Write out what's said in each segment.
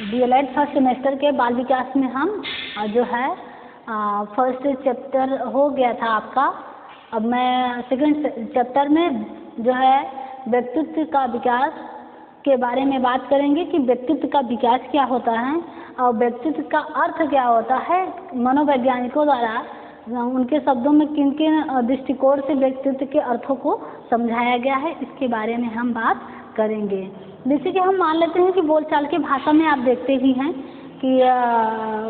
DElEd first semester के बाल विकास में हम जो है फर्स्ट चैप्टर हो गया था आपका। अब मैं सेकंड चैप्टर में जो है व्यक्तित्व का विकास के बारे में बात करेंगे कि व्यक्तित्व का विकास क्या होता है और व्यक्तित्व का अर्थ क्या होता है। मनोवैज्ञानिकों द्वारा उनके शब्दों में किन किन दृष्टिकोण से व्यक्तित्व के अर्थों को समझाया गया है, इसके बारे में हम बात करेंगे। जैसे कि हम मान लेते हैं कि बोलचाल की भाषा में आप देखते ही हैं कि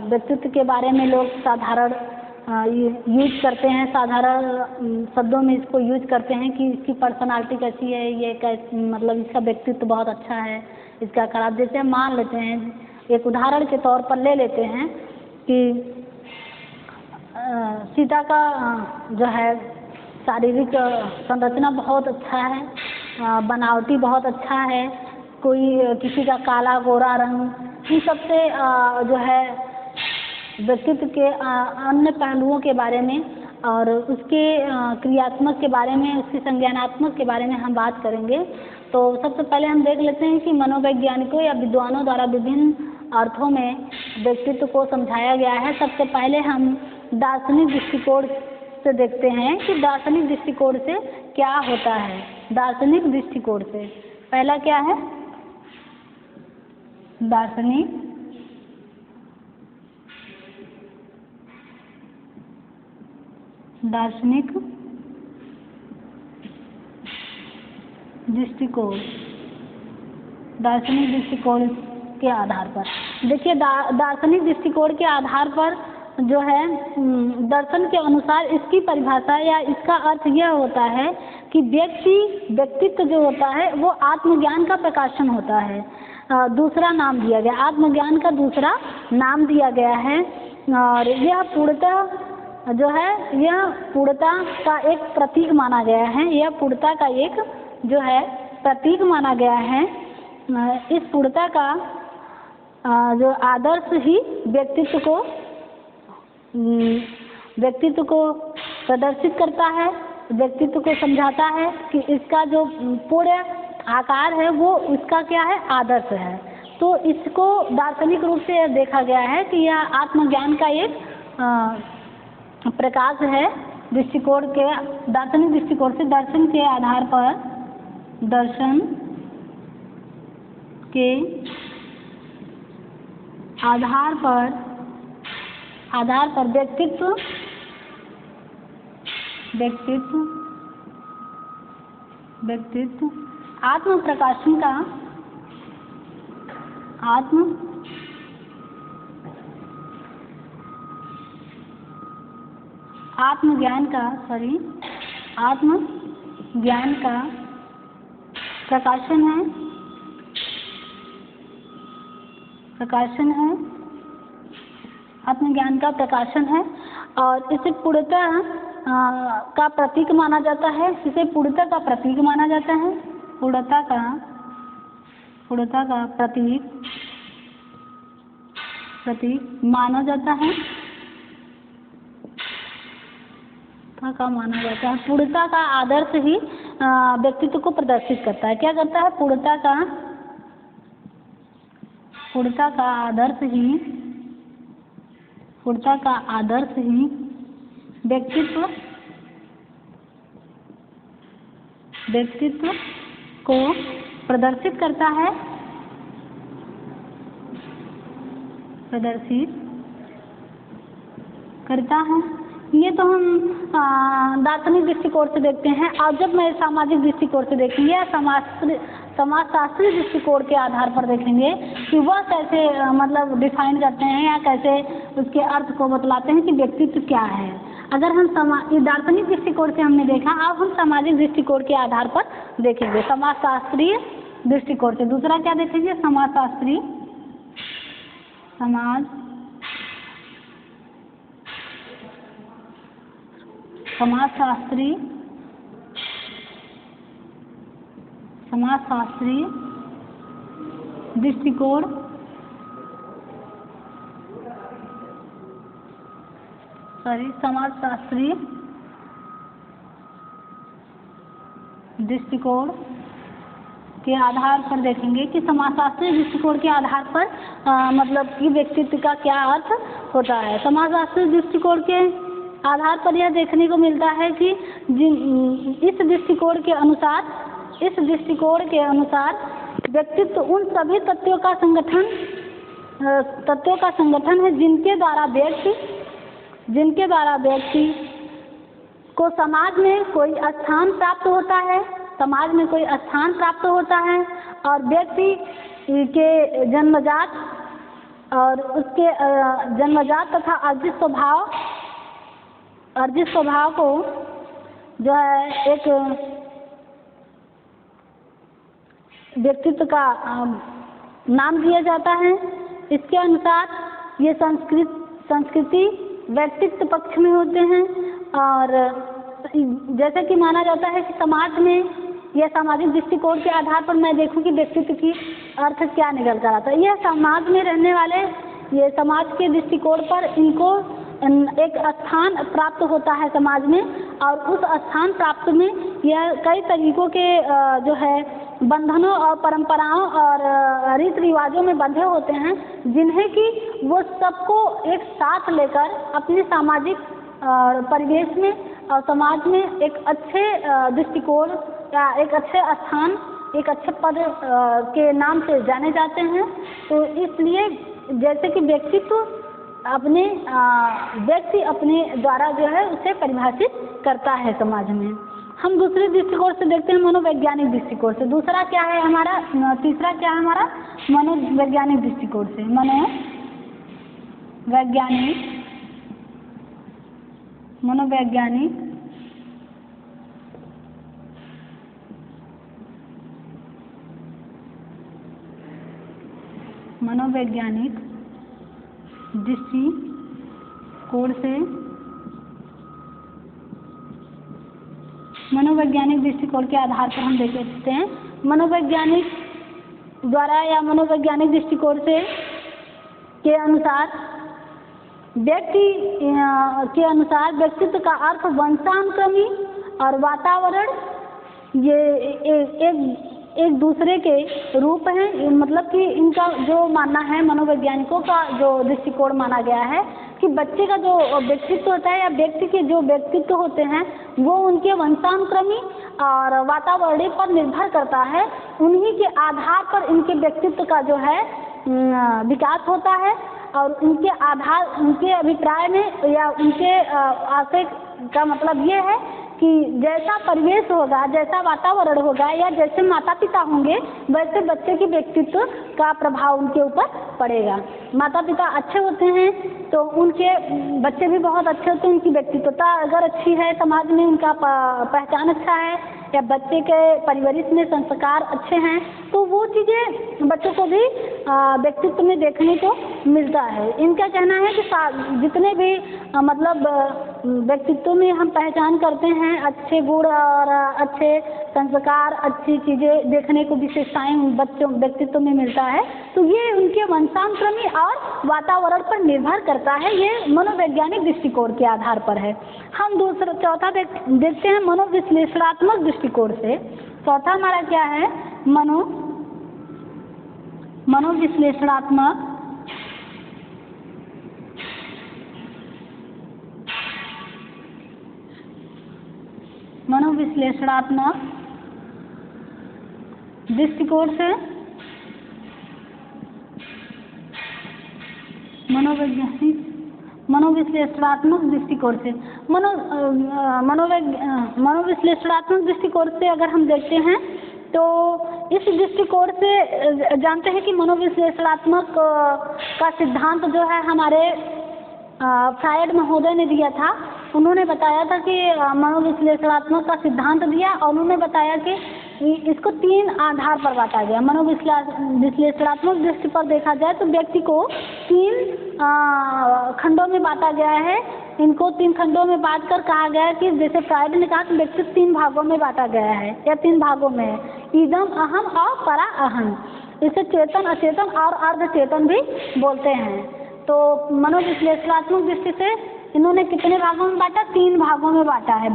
व्यक्तित्व के बारे में लोग साधारण यूज करते हैं, साधारण शब्दों में इसको यूज करते हैं कि इसकी पर्सनालिटी कैसी है, ये मतलब इसका व्यक्तित्व बहुत अच्छा है, इसका खराब। जैसे हम मान लेते हैं, एक उदाहरण के तौर पर ले लेते हैं कि सीता का जो है शारीरिक संरचना बहुत अच्छा है, बनावटी बहुत अच्छा है, कोई किसी का काला गोरा रंग, इन सब से जो है व्यक्तित्व के अन्य पहलुओं के बारे में और उसके क्रियात्मक के बारे में, उसके संज्ञानात्मक के बारे में हम बात करेंगे। तो सबसे पहले हम देख लेते हैं कि मनोवैज्ञानिकों या विद्वानों द्वारा विभिन्न अर्थों में व्यक्तित्व को समझाया गया है। सबसे पहले हम दार्शनिक दृष्टिकोण से देखते हैं कि दार्शनिक दृष्टिकोण से क्या होता है। दार्शनिक दृष्टिकोण से पहला क्या है? दार्शनिक दृष्टिकोण, दार्शनिक दृष्टिकोण के आधार पर देखिए, दार्शनिक दृष्टिकोण के आधार पर जो है दर्शन के अनुसार इसकी परिभाषा या इसका अर्थ यह होता है कि व्यक्तित्व जो होता है वो आत्मज्ञान का प्रकाशन होता है। दूसरा नाम दिया गया, आत्मज्ञान का दूसरा नाम दिया गया है। और यह पूर्णतः जो है, यह पूर्णता का एक प्रतीक माना गया है। यह पूर्णता का एक जो है प्रतीक माना गया है। इस पूर्णता का जो आदर्श ही व्यक्तित्व को प्रदर्शित करता है, व्यक्तित्व को समझाता है कि इसका जो पूर्ण आकार है वो उसका क्या है, आदर्श है। तो इसको दार्शनिक रूप से देखा गया है कि यह आत्मज्ञान का एक प्रकाश है। दृष्टिकोण के दार्शनिक दृष्टिकोण से दर्शन के आधार पर, दर्शन के आधार पर व्यक्तित्व आत्म प्रकाशन का, आत्मज्ञान का प्रकाशन है, आत्मज्ञान का प्रकाशन है। और इसे पूर्णता का प्रतीक माना जाता है, इसे पूर्णता का प्रतीक माना जाता है, पूर्णता का प्रतीक माना जाता है, पूर्णता का आदर्श ही व्यक्तित्व को प्रदर्शित करता है। क्या करता है? पूर्णता का आदर्श ही व्यक्तित्व को प्रदर्शित करता है, ये तो हम दार्शनिक दृष्टिकोण से देखते हैं। और जब मैं सामाजिक दृष्टिकोण से देखेंगे या समाजशास्त्री दृष्टिकोण के आधार पर देखेंगे कि वह कैसे मतलब डिफाइन करते हैं या कैसे उसके अर्थ को बतलाते हैं कि व्यक्तित्व क्या है। अगर हम दार्शनिक दृष्टिकोण से हमने देखा, अब हम सामाजिक दृष्टिकोण के आधार पर देखेंगे, समाजशास्त्रीय दृष्टिकोण से। दूसरा क्या देखेंगे? समाजशास्त्रीय दृष्टिकोण समाजशास्त्रीय दृष्टिकोण के आधार पर देखेंगे कि समाजशास्त्रीय दृष्टिकोण के आधार पर मतलब कि व्यक्तित्व का क्या अर्थ होता है। समाजशास्त्रीय दृष्टिकोण के आधार पर यह देखने को मिलता है कि इस दृष्टिकोण के अनुसार व्यक्तित्व उन सभी तत्वों का संगठन है जिनके द्वारा व्यक्ति को समाज में कोई स्थान प्राप्त होता है और व्यक्ति के जन्मजात तथा अर्जित स्वभाव को जो है एक व्यक्तित्व का नाम दिया जाता है। इसके अनुसार ये संस्कृति व्यक्तित्व पक्ष में होते हैं और जैसे कि माना जाता है कि समाज में यह सामाजिक दृष्टिकोण के आधार पर मैं देखूं कि व्यक्तित्व की अर्थ क्या निकल कर आता है। यह समाज में रहने वाले ये समाज के दृष्टिकोण पर इनको एक स्थान प्राप्त होता है समाज में और उस स्थान प्राप्त में यह कई तरीकों के जो है बंधनों और परंपराओं और रीति रिवाजों में बंधे होते हैं जिन्हें कि वो सबको एक साथ लेकर अपने सामाजिक परिवेश में और समाज में एक अच्छे दृष्टिकोण या एक अच्छे स्थान एक अच्छे पद के नाम से जाने जाते हैं। तो इसलिए जैसे कि व्यक्ति अपने द्वारा जो है उसे परिभाषित करता है समाज में। हम दूसरे दृष्टिकोण से देखते हैं मनोवैज्ञानिक दृष्टिकोण से। तीसरा क्या है हमारा मनोवैज्ञानिक दृष्टिकोण से। मनोवैज्ञानिक दृष्टिकोण से मनोवैज्ञानिक दृष्टिकोण के आधार पर हम देख सकते हैं मनोवैज्ञानिक द्वारा या मनोवैज्ञानिक दृष्टिकोण से के अनुसार व्यक्तित्व का अर्थ वंशानुक्रमी और वातावरण ये एक दूसरे के रूप हैं। मतलब कि इनका जो मानना है मनोवैज्ञानिकों का जो दृष्टिकोण माना गया है कि बच्चे का जो व्यक्तित्व होता है या व्यक्ति के जो व्यक्तित्व होते हैं वो उनके वंशानुक्रमी और वातावरणीय पर निर्भर करता है। उन्हीं के आधार पर इनके व्यक्तित्व का जो है विकास होता है और उनके अभिप्राय में या उनके आशय का मतलब ये है कि जैसा परिवेश होगा, जैसा वातावरण होगा या जैसे माता पिता होंगे वैसे बच्चे के व्यक्तित्व का प्रभाव उनके ऊपर पड़ेगा। माता पिता अच्छे होते हैं तो उनके बच्चे भी बहुत अच्छे होते हैं। उनकी व्यक्तित्वता अगर अच्छी है, समाज में उनका पहचान अच्छा है या बच्चे के परिवरिश में संस्कार अच्छे हैं तो वो चीज़ें बच्चों को भी व्यक्तित्व में देखने को मिलता है। इनका कहना है कि जितने भी मतलब व्यक्तित्व में हम पहचान करते हैं अच्छे गुण और अच्छे संस्कार, अच्छी चीज़ें देखने को विशेषताएं बच्चों व्यक्तित्व में मिलता है तो ये उनके वंशानुक्रमी और वातावरण पर निर्भर करता है। ये मनोवैज्ञानिक दृष्टिकोण के आधार पर है। हम चौथा देखते हैं मनोविश्लेषणात्मक दृष्टिकोण से। चौथा हमारा क्या है मनोविश्लेषणात्मक दृष्टिकोण से मनोविश्लेषणात्मक दृष्टिकोण से मनोविश्लेषणात्मक दृष्टिकोण से अगर हम देखते हैं तो इस दृष्टिकोण से जानते हैं कि मनोविश्लेषणात्मक का सिद्धांत जो है हमारे फ्रायड महोदय ने दिया था। उन्होंने बताया था कि मनोविश्लेषणात्मक का सिद्धांत दिया और उन्होंने बताया कि इसको 3 आधार पर बांटा गया। मनोविश्लेषणात्मक दृष्टि पर देखा जाए तो व्यक्ति को 3 खंडों में बांटा गया है। इनको 3 खंडों में बांटकर कहा गया कि जैसे फ्रायड ने कहा कि व्यक्ति 3 भागों में बांटा गया है या 3 भागों में है, इदम, अहम और परा अहम। इसे चेतन, अचेतन और अर्धचेतन भी बोलते हैं। तो मनोविश्लेषणात्मक दृष्टि से इन्होंने कितने भागों में बांटा? 3 भागों में बांटा है।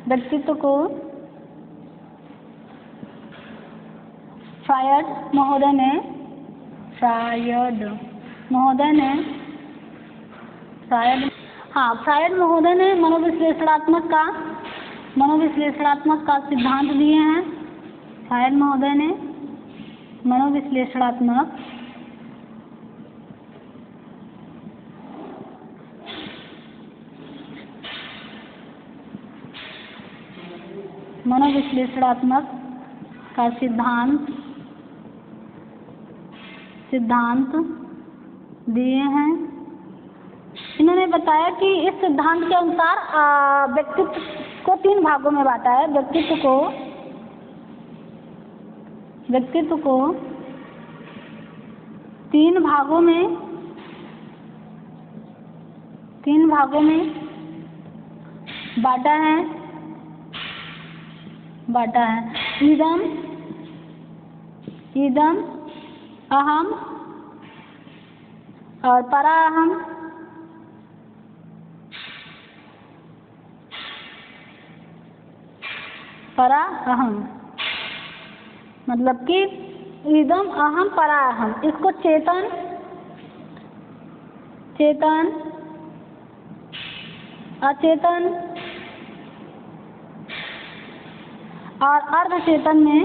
व्यक्तित्व को फ्रायड महोदय ने फ्रायड महोदय ने मनोविश्लेषणात्मक का सिद्धांत दिए हैं। फ्रायड महोदय ने मनोविश्लेषणात्मक का सिद्धांत दिए हैं। इन्होंने बताया कि इस सिद्धांत के अनुसार व्यक्तित्व को 3 भागों में बांटा है। व्यक्तित्व को 3 भागों में बांटा है। ईदम, अहम और पराअहम। मतलब कि ईदम, अहम, पराअहम। इसको चेतन, अचेतन और अर्धचेतन में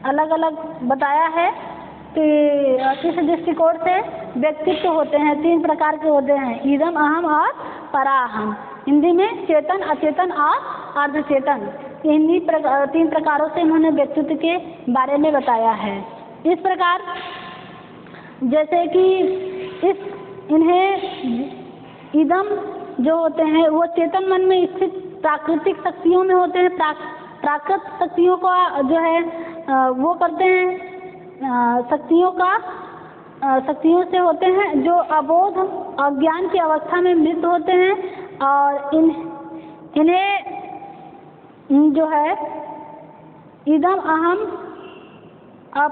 अलग अलग बताया है कि इस दृष्टिकोण से व्यक्तित्व होते हैं 3 प्रकार के होते हैं, ईदम, अहम और पराअहम। हिंदी में चेतन, अचेतन और अर्धचेतन। इन्हीं 3 प्रकारों से उन्होंने व्यक्तित्व के बारे में बताया है। इस प्रकार जैसे कि इन्हें ईदम जो होते हैं वो चेतन मन में स्थित प्राकृतिक शक्तियों में होते हैं। प्राकृत शक्तियों का जो है वो करते हैं, शक्तियों से होते हैं जो अबोध अज्ञान की अवस्था में मृत होते हैं। और इन्हें जो है ईदम, अहम और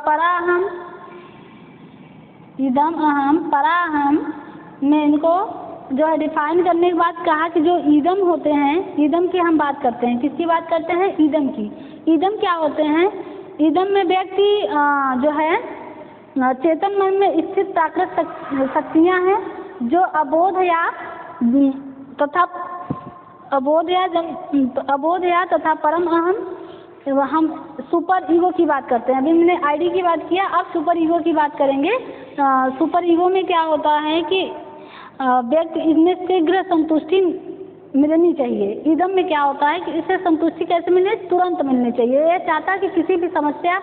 पराअहम में इनको जो है डिफाइन करने के बाद कहा कि जो ईदम होते हैं, ईदम की हम बात करते हैं। किसकी बात करते हैं? ईदम की। ईदम क्या होते हैं? ईदम में व्यक्ति जो है चेतन मन में स्थित प्राकृत शक्तियाँ हैं जो अबोध या तथा परम अहम। हम सुपर ईगो की बात करते हैं। अभी हमने आईडी की बात किया, अब सुपर ईगो की बात करेंगे। सुपर ईगो में क्या होता है कि व्यक्ति इनमें शीघ्र संतुष्टि मिलनी चाहिए। ईदम में क्या होता है कि इसे संतुष्टि कैसे मिले? तुरंत मिलनी चाहिए। ये चाहता है कि किसी भी समस्या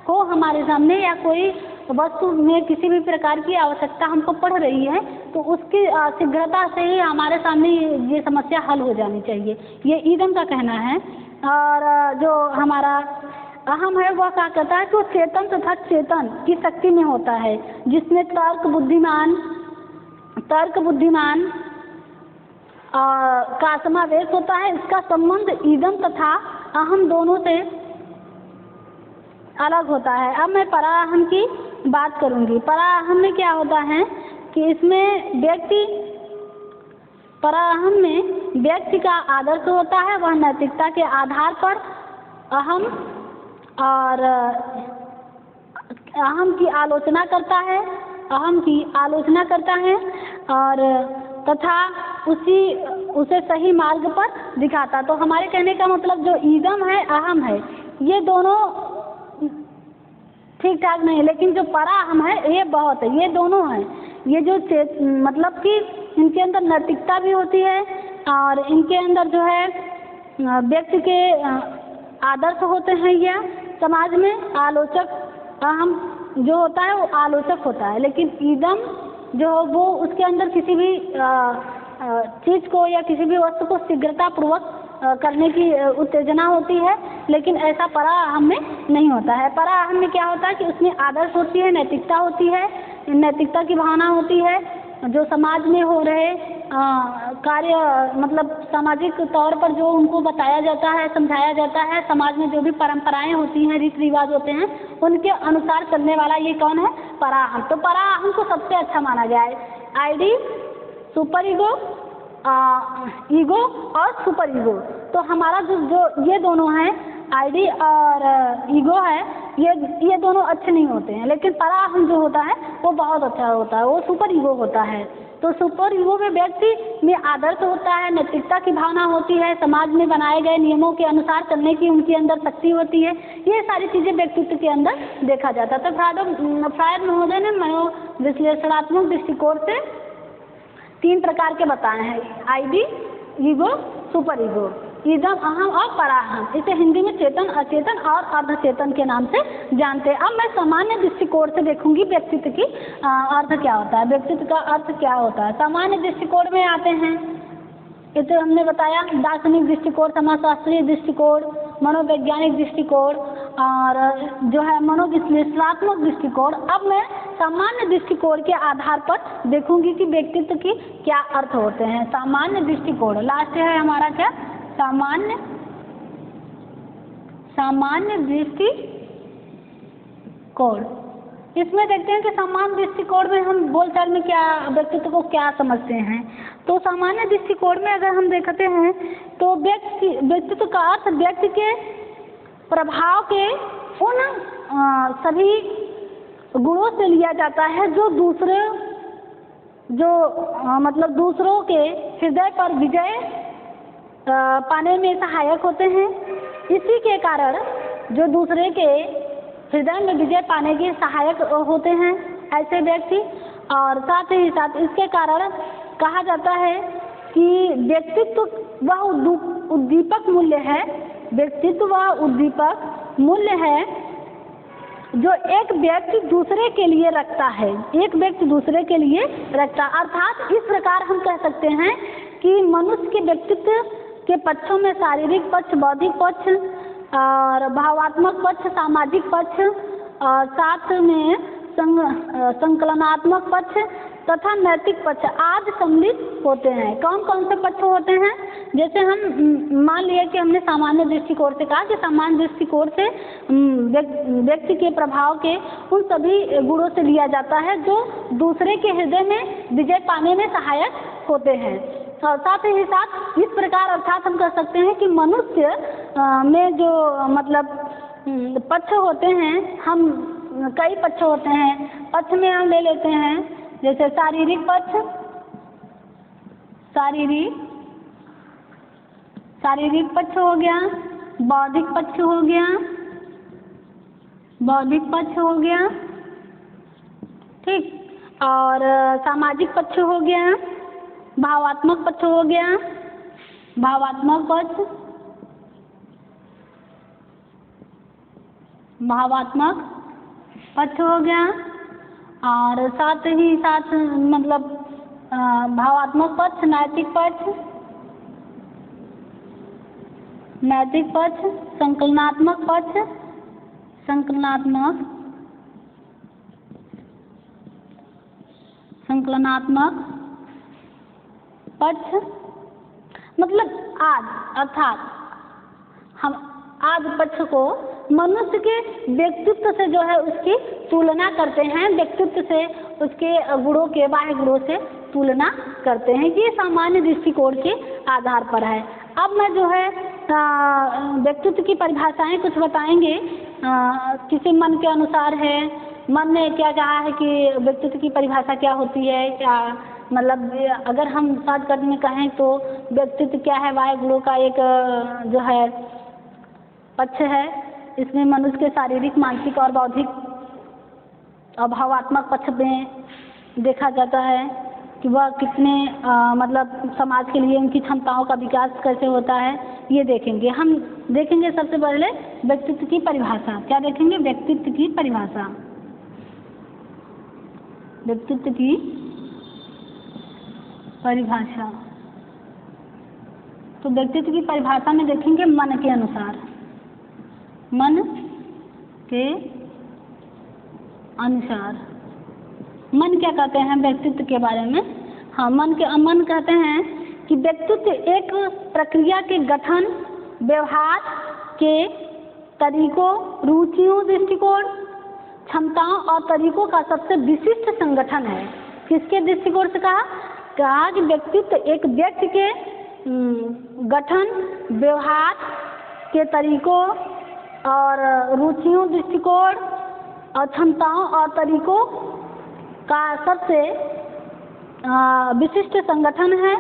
हो हमारे सामने या कोई वस्तु में किसी भी प्रकार की आवश्यकता हमको पड़ रही है तो उसकी शीघ्रता से ही हमारे सामने ये समस्या हल हो जानी चाहिए। ये ईदम का कहना है। और जो हमारा अहम है वह क्या कहता है कि वो चेतन तथा चेतन की शक्ति में होता है, जिसमें तर्क बुद्धिमान का समावेश होता है। इसका संबंध ईदम तथा अहम दोनों से अलग होता है। अब मैं पराअहम की बात करूंगी। पराअहम में क्या होता है कि इसमें पराअहम में व्यक्ति का आदर्श होता है। वह नैतिकता के आधार पर अहम की आलोचना करता है और तथा उसे सही मार्ग पर दिखाता। तो हमारे कहने का मतलब जो ईदम है, अहम है, ये दोनों ठीक ठाक नहीं, लेकिन जो पराअहम है ये बहुत है। ये दोनों हैं। ये जो मतलब कि इनके अंदर नैतिकता भी होती है और इनके अंदर जो है व्यक्ति के आदर्श होते हैं। या समाज में आलोचक, अहम जो होता है वो आलोचक होता है, लेकिन ईदम जो वो उसके अंदर किसी भी चीज़ को या किसी भी वस्तु को शीघ्रतापूर्वक करने की उत्तेजना होती है, लेकिन ऐसा पराअहम में नहीं होता है। पराअहम में क्या होता है कि उसमें आदर्श होती है, नैतिकता होती है, नैतिकता की भावना होती है। जो समाज में हो रहे कार्य, मतलब सामाजिक तौर पर जो उनको बताया जाता है, समझाया जाता है, समाज में जो भी परंपराएं होती हैं, रीति रिवाज होते हैं, उनके अनुसार चलने वाला ये कौन है? पराअहम। तो पराअहम को सबसे अच्छा माना गया है। आईडी, सुपर ईगो ईगो और सुपर ईगो। तो हमारा जो ये दोनों हैं, आईडी और ईगो है, ये दोनों अच्छे नहीं होते हैं, लेकिन पराअहम जो होता है वो बहुत अच्छा होता है, वो सुपर ईगो होता है। तो सुपर ईगो में व्यक्ति में आदर्श होता है, नैतिकता की भावना होती है, समाज में बनाए गए नियमों के अनुसार चलने की उनके अंदर शक्ति होती है। ये सारी चीज़ें व्यक्तित्व के अंदर देखा जाता है। तो फ्रायड महोदय ने मनोविश्लेषणात्मक दृष्टिकोण से 3 प्रकार के बताए हैं, आईडी, ईगो, सुपर ईगो, इदम, अहम और पराअहम। इसे हिंदी में चेतन, अचेतन और अर्धचेतन के नाम से जानते हैं। अब मैं सामान्य दृष्टिकोण से देखूंगी व्यक्तित्व की अर्थ क्या होता है, व्यक्तित्व का अर्थ क्या होता है। सामान्य दृष्टिकोण में आते हैं, ये तो हमने बताया, दार्शनिक दृष्टिकोण, समाजशास्त्रीय दृष्टिकोण, मनोवैज्ञानिक दृष्टिकोण और जो है मनोविश्लेषणात्मक दृष्टिकोण। अब मैं सामान्य दृष्टिकोण के आधार पर देखूंगी कि व्यक्तित्व की क्या अर्थ होते हैं। सामान्य दृष्टिकोण लास्ट है हमारा क्या, सामान्य दृष्टिकोण। इसमें देखते हैं कि सामान्य दृष्टिकोण में हम बोलचाल में क्या व्यक्तित्व को क्या समझते हैं। तो सामान्य दृष्टिकोण में अगर हम देखते हैं तो व्यक्तित्व का अर्थ व्यक्ति के प्रभाव के उन सभी गुणों से लिया जाता है जो मतलब दूसरों के हृदय पर विजय पाने में सहायक होते हैं। इसी के कारण जो दूसरे के हृदय में विजय पाने के सहायक होते हैं ऐसे व्यक्ति। और साथ ही साथ इसके कारण कहा जाता है कि व्यक्तित्व वह उद्दीपक मूल्य है, व्यक्तित्व वह उद्दीपक मूल्य है जो एक व्यक्ति दूसरे के लिए रखता है, एक व्यक्ति दूसरे के लिए रखता। अर्थात इस प्रकार हम कह सकते हैं कि मनुष्य के व्यक्तित्व के पक्षों में शारीरिक पक्ष, बौद्धिक पक्ष और भावात्मक पक्ष, सामाजिक पक्ष और साथ में संकलनात्मक पक्ष तथा नैतिक पक्ष आदि सम्मिलित होते हैं। कौन कौन से पक्ष होते हैं? जैसे हम मान लिया कि हमने सामान्य दृष्टिकोण से कहा कि सामान्य दृष्टिकोण से व्यक्ति के प्रभाव के उन सभी गुणों से लिया जाता है जो दूसरे के हृदय में विजय पाने में सहायक होते हैं। और साथ ही साथ इस प्रकार अर्थात हम कह सकते हैं कि मनुष्य में जो मतलब पक्ष होते हैं, हम कई पक्ष होते हैं। पक्ष में हम ले लेते हैं जैसे शारीरिक पक्ष, शारीरिक पक्ष हो गया, बौद्धिक पक्ष हो गया, ठीक, और सामाजिक पक्ष हो गया, भावात्मक पक्ष हो गया, भावात्मक पक्ष हो गया। और साथ ही साथ मतलब भावात्मक पक्ष, नैतिक पक्ष, संकलनात्मक पक्ष मतलब अर्थात हम आज पक्ष को मनुष्य के व्यक्तित्व से जो है उसकी तुलना करते हैं, व्यक्तित्व से उसके गुणों के बाह्य गुणों से तुलना करते हैं। ये सामान्य दृष्टिकोण के आधार पर है। अब मैं जो है व्यक्तित्व की परिभाषाएं कुछ बताएंगे, किसी मन के अनुसार है। मन ने क्या कहा है कि व्यक्तित्व की परिभाषा क्या होती है, क्या मतलब अगर हम शॉर्टकट में कहें तो व्यक्तित्व क्या है, बाह्य गुणों का एक जो है पक्ष है। इसमें मनुष्य के शारीरिक, मानसिक और बौद्धिक और भावात्मक पक्ष में देखा जाता है कि वह कितने मतलब समाज के लिए उनकी क्षमताओं का विकास कैसे होता है, ये देखेंगे। हम देखेंगे सबसे पहले व्यक्तित्व की परिभाषा। क्या देखेंगे? व्यक्तित्व की परिभाषा। व्यक्तित्व की परिभाषा, तो व्यक्तित्व की परिभाषा में देखेंगे मन के अनुसार, मन के अनुसार। मन क्या कहते हैं व्यक्तित्व के बारे में? हाँ, मन कहते हैं कि व्यक्तित्व एक प्रक्रिया के गठन, व्यवहार के तरीकों, रुचियों, दृष्टिकोण, क्षमताओं और तरीकों का सबसे विशिष्ट संगठन है। किसके दृष्टिकोण से कहा? कहा कि व्यक्तित्व एक व्यक्ति के गठन, व्यवहार के तरीकों और रुचियों, दृष्टिकोण और क्षमताओं और तरीकों का सबसे विशिष्ट संगठन है।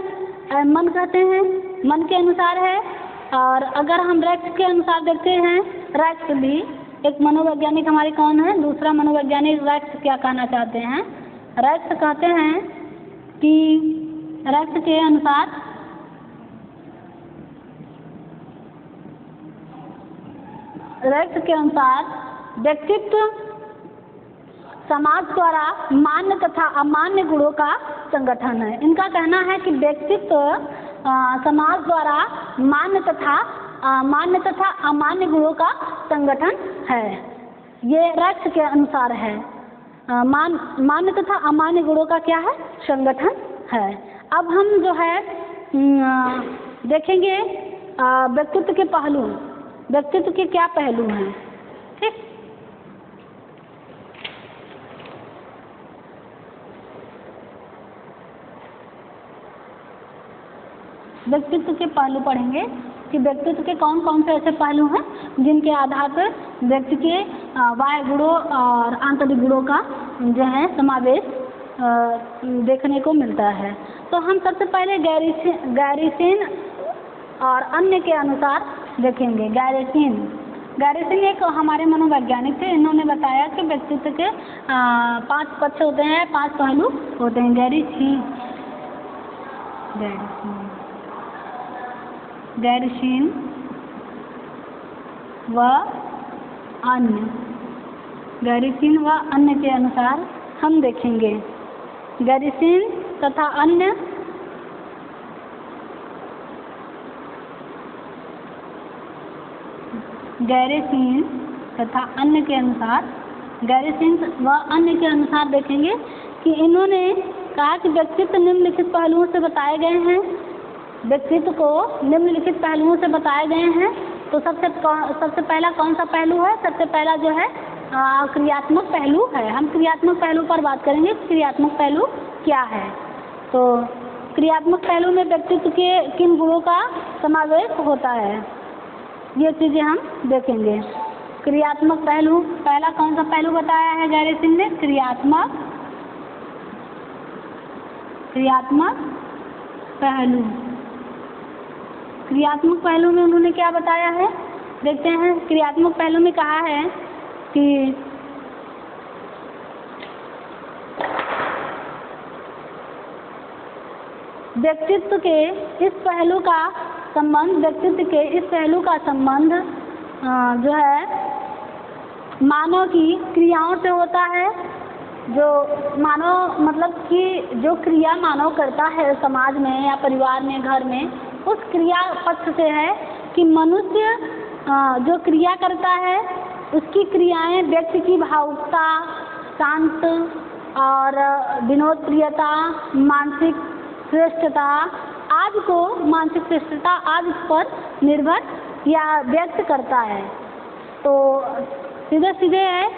मन कहते हैं, मन के अनुसार है। और अगर हम रैक्स के अनुसार देखते हैं, रैक्स भी एक मनोवैज्ञानिक हमारे कौन है, दूसरा मनोवैज्ञानिक रैक्स क्या कहना चाहते हैं? रैक्स कहते हैं कि रैक्स के अनुसार व्यक्तित्व समाज द्वारा मान्य तथा अमान्य गुणों का संगठन है। इनका कहना है कि व्यक्तित्व समाज द्वारा मान्य तथा अमान्य गुणों का संगठन है। ये रैक्स के अनुसार है। मान्य तथा अमान्य गुणों का क्या है? संगठन है। अब हम जो है देखेंगे व्यक्तित्व के पहलू। व्यक्तित्व के क्या पहलू हैं? ठीक, व्यक्तित्व के पहलू पढ़ेंगे कि व्यक्तित्व के कौन कौन से ऐसे पहलू हैं जिनके आधार पर व्यक्ति के बाह्य गुणों और आंतरिक गुणों का जो है समावेश देखने को मिलता है। तो हम सबसे पहले गैरिसन और अन्य के अनुसार देखेंगे। गैरिसन एक हमारे मनोवैज्ञानिक थे। इन्होंने बताया कि व्यक्तित्व के 5 पक्ष होते हैं, 5 पहलू होते हैं। गैरिसन व अन्य के अनुसार हम देखेंगे। गैरिसन तथा अन्य के अनुसार देखेंगे कि इन्होंने कहा कि व्यक्तित्व निम्नलिखित पहलुओं से बताए गए हैं। व्यक्तित्व को निम्नलिखित पहलुओं से बताए गए हैं। तो सबसे पहला कौन सा पहलू है? सबसे पहला जो है क्रियात्मक पहलू है। हम क्रियात्मक पहलू पर बात करेंगे। क्रियात्मक पहलू क्या है? तो क्रियात्मक पहलू में व्यक्तित्व के किन गुणों का समावेश होता है, ये चीज़ें हम देखेंगे। क्रियात्मक पहलू, पहला कौन सा पहलू बताया है गैरिसन ने? क्रियात्मक पहलू। क्रियात्मक पहलू में उन्होंने क्या बताया है, देखते हैं। क्रियात्मक पहलू में कहा है कि व्यक्तित्व के इस पहलू का संबंध जो है मानव की क्रियाओं से होता है। जो मानव मतलब कि जो क्रिया मानव करता है समाज में या परिवार में, घर में, उस क्रिया पक्ष से है कि मनुष्य जो क्रिया करता है उसकी क्रियाएं व्यक्ति की भावुकता, शांत और विनोद प्रियता, मानसिक श्रेष्ठता आदि पर निर्भर या व्यक्त करता है। तो सीधे है,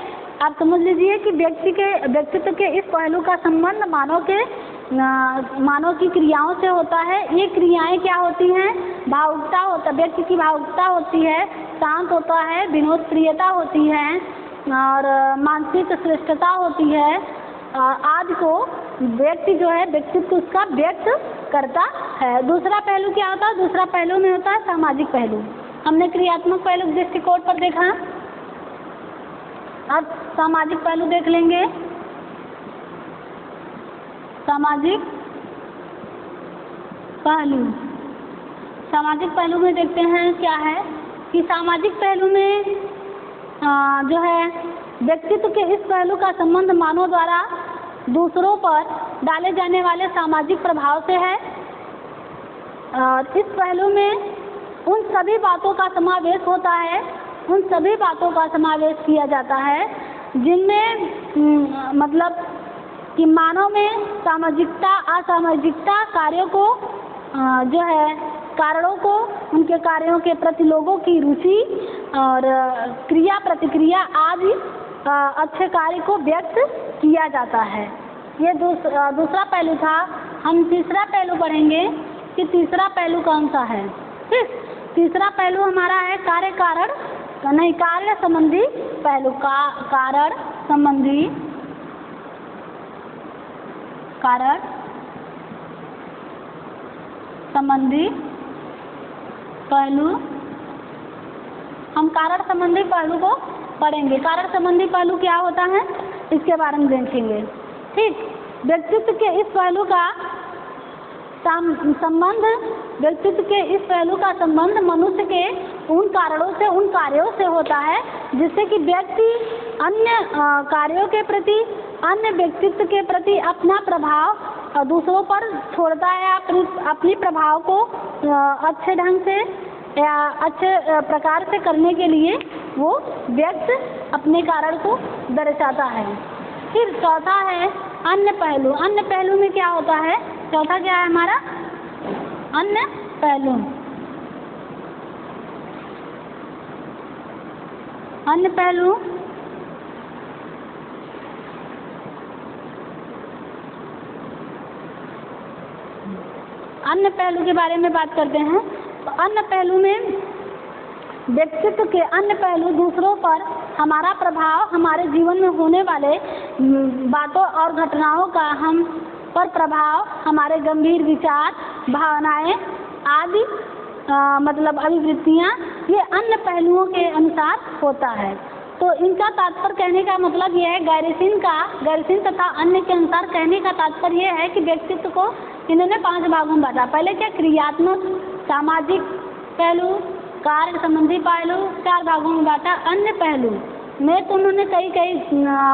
आप समझ लीजिए कि व्यक्तित्व के इस पहलू का संबंध मानव की क्रियाओं से होता है। ये क्रियाएं क्या होती हैं? व्यक्ति की भावुकता होती है, शांत होता है, विनोद प्रियता होती है और मानसिक श्रेष्ठता होती है। आदि को व्यक्ति जो है व्यक्तित्व उसका व्यक्त करता है। दूसरा पहलू क्या होता है? दूसरा पहलू में होता है सामाजिक पहलू। हमने क्रियात्मक पहलू दृष्टिकोण पर देखा, अब सामाजिक पहलू देख लेंगे। सामाजिक पहलू में देखते हैं क्या है कि सामाजिक पहलू में जो है व्यक्तित्व के इस पहलू का संबंध मानव द्वारा दूसरों पर डाले जाने वाले सामाजिक प्रभाव से है। और इस पहलू में उन सभी बातों का समावेश होता है, उन सभी बातों का समावेश किया जाता है जिनमें मतलब कि मानव में सामाजिकता असामाजिकता कार्यों को जो है कारणों को, उनके कार्यों के प्रति लोगों की रुचि और क्रिया प्रतिक्रिया आदि अच्छे कार्य को व्यक्त किया जाता है। ये दूसरा पहलू था हम तीसरा पहलू पढ़ेंगे कि तीसरा पहलू कौन सा है। ठीक, तीसरा पहलू हमारा है कार्य कारण नहीं कार्य संबंधी पहलू कारण संबंधी पहलू। हम कारण संबंधी पहलू को पढ़ेंगे। कारण संबंधी पहलू क्या होता है इसके बारे में देखेंगे। ठीक, व्यक्तित्व के इस पहलू का संबंध मनुष्य के उन कारणों से उन कार्यों से होता है जिससे कि व्यक्ति अन्य कार्यों के प्रति अन्य व्यक्तित्व के प्रति अपना प्रभाव दूसरों पर छोड़ता है। अपनी प्रभाव को अच्छे ढंग से या अच्छे प्रकार से करने के लिए वो व्यक्ति अपने कारण को दर्शाता है। फिर चौथा है अन्य पहलू। अन्य पहलू में क्या होता है? चौथा क्या है हमारा? अन्य पहलू। अन्य पहलू अन्य पहलू के बारे में बात करते हैं। तो अन्य पहलू में व्यक्तित्व के अन्य पहलू दूसरों पर हमारा प्रभाव, हमारे जीवन में होने वाले बातों और घटनाओं का हम पर प्रभाव, हमारे गंभीर विचार, भावनाएं आदि मतलब अभिवृत्तियां, ये अन्य पहलुओं के अनुसार होता है। तो इनका तात्पर्य कहने का मतलब यह है, गैरसिन तथा अन्य के अनुसार कहने का तात्पर्य यह है कि व्यक्तित्व को इन्होंने 5 भागों में बांटा। पहले क्या? क्रियात्मक, सामाजिक पहलू, कार्य संबंधी पहलू, 4 भागों में बांटा। अन्य पहलू में तो उन्होंने कई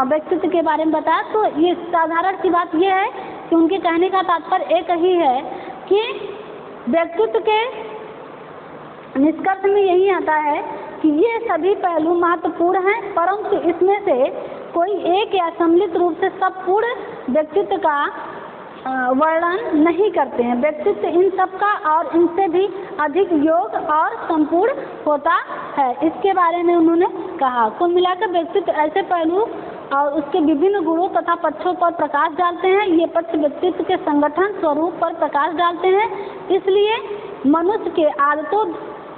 व्यक्तित्व के बारे में बताया। तो ये साधारण सी बात ये है कि उनके कहने का तात्पर्य एक ही है कि व्यक्तित्व के निष्कर्ष में यही आता है कि ये सभी पहलू महत्वपूर्ण हैं, परंतु इसमें से कोई एक या सम्मिलित रूप से सब पूर्ण व्यक्तित्व का वर्णन नहीं करते हैं। व्यक्तित्व इन सब का और इनसे भी अधिक योग और संपूर्ण होता है, इसके बारे में उन्होंने कहा। कुल मिलाकर व्यक्तित्व ऐसे पहलू और उसके विभिन्न गुणों तथा पक्षों पर प्रकाश डालते हैं। ये पक्ष व्यक्तित्व के संगठन स्वरूप पर प्रकाश डालते हैं, इसलिए मनुष्य के आदतों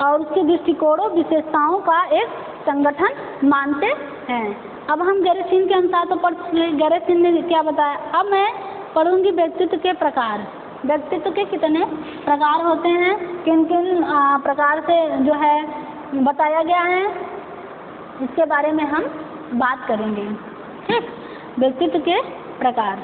और उसके दृष्टिकोणों विशेषताओं का एक संगठन मानते हैं। अब हम गैरसिन के अनुसार तो पढ़ चुके। गैरसिन ने क्या बताया? अब मैं पढ़ूंगी व्यक्तित्व के प्रकार। व्यक्तित्व के कितने प्रकार होते हैं, किन किन प्रकार से जो है बताया गया है, इसके बारे में हम बात करेंगे। ठीक, व्यक्तित्व के प्रकार।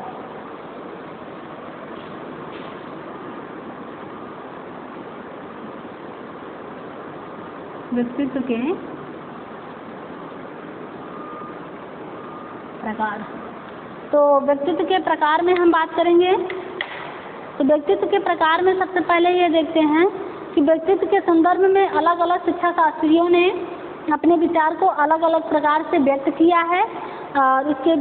व्यक्तित्व के प्रकार। तो व्यक्तित्व के प्रकार में हम बात करेंगे। तो व्यक्तित्व के प्रकार में सबसे पहले ये देखते हैं कि व्यक्तित्व के संदर्भ में अलग अलग शिक्षा शास्त्रियों ने अपने विचार को अलग अलग प्रकार से व्यक्त किया है और इसके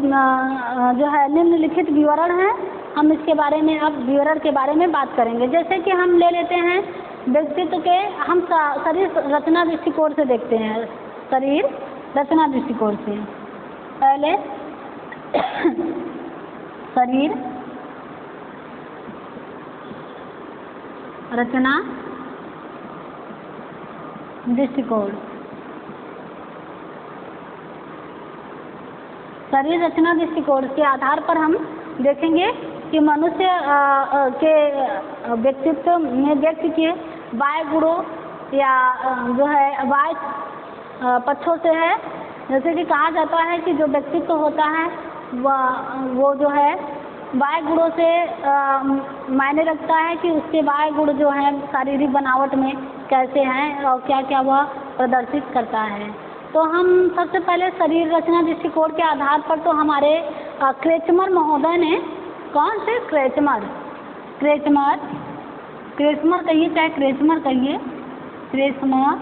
जो है निम्नलिखित विवरण है। हम इसके बारे में अब विवरण के बारे में बात करेंगे। जैसे कि हम ले लेते हैं व्यक्तित्व के, हम शरीर रचना दृष्टिकोण से देखते हैं। शरीर रचना दृष्टिकोण से पहले शरीर रचना दृष्टिकोण। शरीर रचना दृष्टिकोण के आधार पर हम देखेंगे कि मनुष्य के व्यक्तित्व में व्यक्ति के बाह्य गुणों या जो है बाह्य पक्षों से है। जैसे कि कहा जाता है कि जो व्यक्तित्व होता है वो जो है बाह्य गुणों से मायने रखता है कि उसके बाह्य गुण जो हैं शारीरिक बनावट में कैसे हैं और क्या क्या वह प्रदर्शित करता है। तो हम सबसे पहले शरीर रचना दृष्टिकोण के आधार पर तो हमारे क्रेचमर महोदय ने, कौन से? क्रेचमर कहिए, चाहे क्रेचमर कहिए, क्रेचमर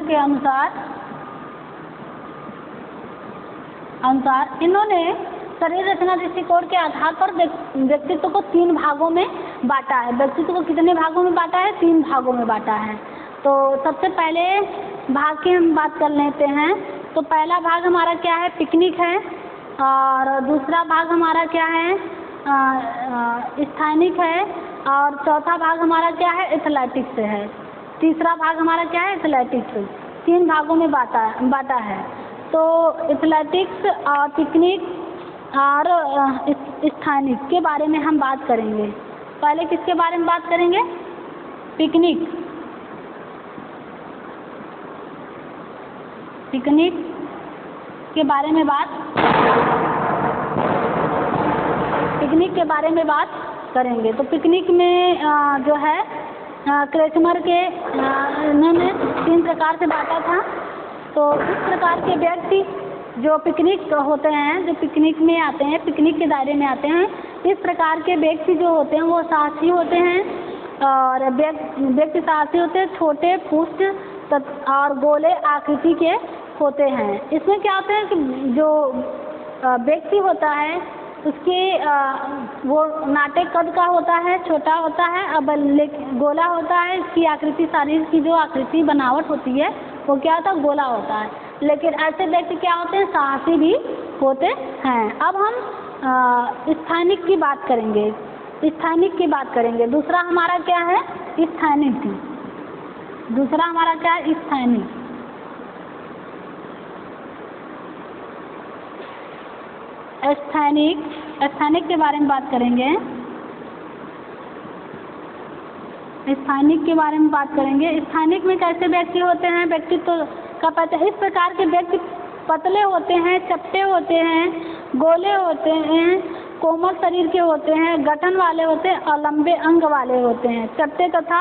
के अनुसार इन्होंने शरीर रचना दृष्टिकोण के आधार पर व्यक्तित्व को 3 भागों में बांटा है। व्यक्तित्व को कितने भागों में बांटा है? 3 भागों में बांटा है। तो सबसे पहले भाग की हम बात कर लेते हैं। तो पहला भाग हमारा क्या है, पिकनिक है, और दूसरा भाग हमारा क्या है, स्थानिक है, और चौथा भाग हमारा क्या है, एथलेटिक्स है। तीसरा भाग हमारा क्या है, एथलेटिक्स। 3 भागों में बांटा है। तो एथलेटिक्स और पिकनिक और स्थानिक के बारे में हम बात करेंगे। पहले किसके बारे में बात करेंगे, पिकनिक के बारे में बात करेंगे। तो पिकनिक में जो है क्रेचमर के इन्होंने 3 प्रकार से बांटा था। तो इस प्रकार के व्यक्ति जो पिकनिक होते हैं, जो पिकनिक में आते हैं, पिकनिक के दायरे में आते हैं, इस प्रकार के व्यक्ति जो होते हैं वो साहसी होते हैं, और व्यक्ति साहसी होते हैं, छोटे, पुष्ट और गोले आकृति के होते हैं। इसमें क्या होता है कि जो व्यक्ति होता है उसके वो नाटे कद का होता है, छोटा होता है, अब गोला होता है। इसकी आकृति, शरीर की जो आकृति बनावट होती है वो क्या होता है, गोला होता है। लेकिन ऐसे व्यक्ति क्या होते हैं, साहसी भी होते हैं। अब हम स्थानिक की बात करेंगे। दूसरा हमारा क्या है, स्थानिक। दूसरा हमारा क्या है, स्थानिक। स्थानिक के बारे में बात करेंगे। स्थानिक में कैसे व्यक्ति होते हैं, व्यक्तित्व का पता। इस प्रकार के व्यक्ति पतले होते हैं, चपटे होते हैं, गोले होते हैं, कोमल शरीर के होते हैं, गठन वाले होते हैं और लंबे अंग वाले होते हैं। चपटे तथा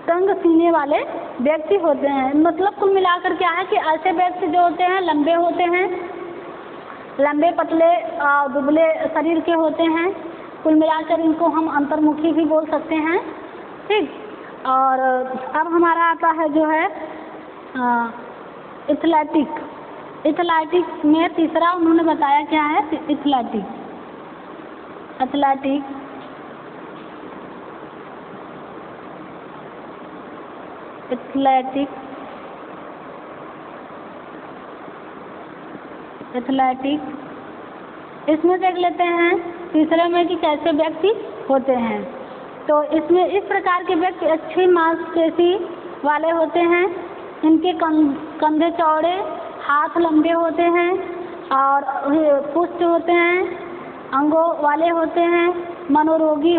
तंग सीने वाले व्यक्ति होते हैं। मतलब कुल मिलाकर क्या है कि ऐसे व्यक्ति जो होते हैं लंबे होते हैं, लंबे, पतले और दुबले शरीर के होते हैं। कुल मिलाकर इनको हम अंतर्मुखी भी बोल सकते हैं, ठीक। और अब हमारा आता है जो है एथलेटिक में तीसरा उन्होंने बताया क्या है, एथलेटिक इसमें देख लेते हैं तीसरे में कि कैसे व्यक्ति होते हैं। तो इसमें इस प्रकार के व्यक्ति अच्छी मांसपेशी वाले होते हैं, इनके कंधे चौड़े, हाथ लंबे होते हैं और पुष्ट होते हैं, अंगों वाले होते हैं। मनोरोगी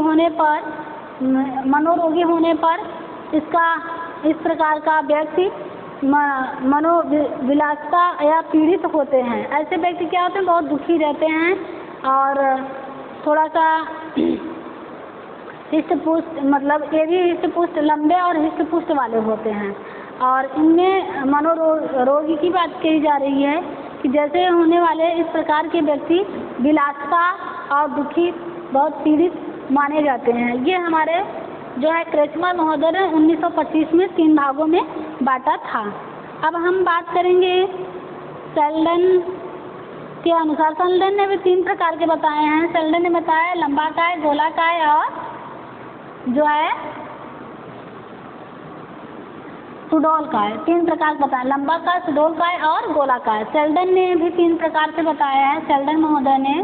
होने पर इस प्रकार का व्यक्ति मनोविलासिता या पीड़ित होते हैं। ऐसे व्यक्ति क्या होते हैं, बहुत दुखी रहते हैं और थोड़ा सा हिष्ट-पुष्ट, मतलब ये भी हिष्ट-पुष्ट, लंबे और हिष्ट-पुष्ट वाले होते हैं। और इनमें मनोरोगी की बात कही जा रही है कि जैसे होने वाले इस प्रकार के व्यक्ति विलासिता और दुखी, बहुत पीड़ित माने जाते हैं। ये हमारे जो है क्रेचमर महोदय ने 1925 में 3 भागों में बांटा था। अब हम बात करेंगे सेल्डन के अनुसार। सेल्डन ने भी 3 प्रकार के बताए हैं। सेल्डन ने बताया लंबाकाय, गोलाकाय और जो है सुडौलकाय। 3 प्रकार बताया, लंबाकाय, सुडौलकाय और गोलाकाय। सेल्डन ने भी 3 प्रकार से बताया है। सेल्डन महोदय ने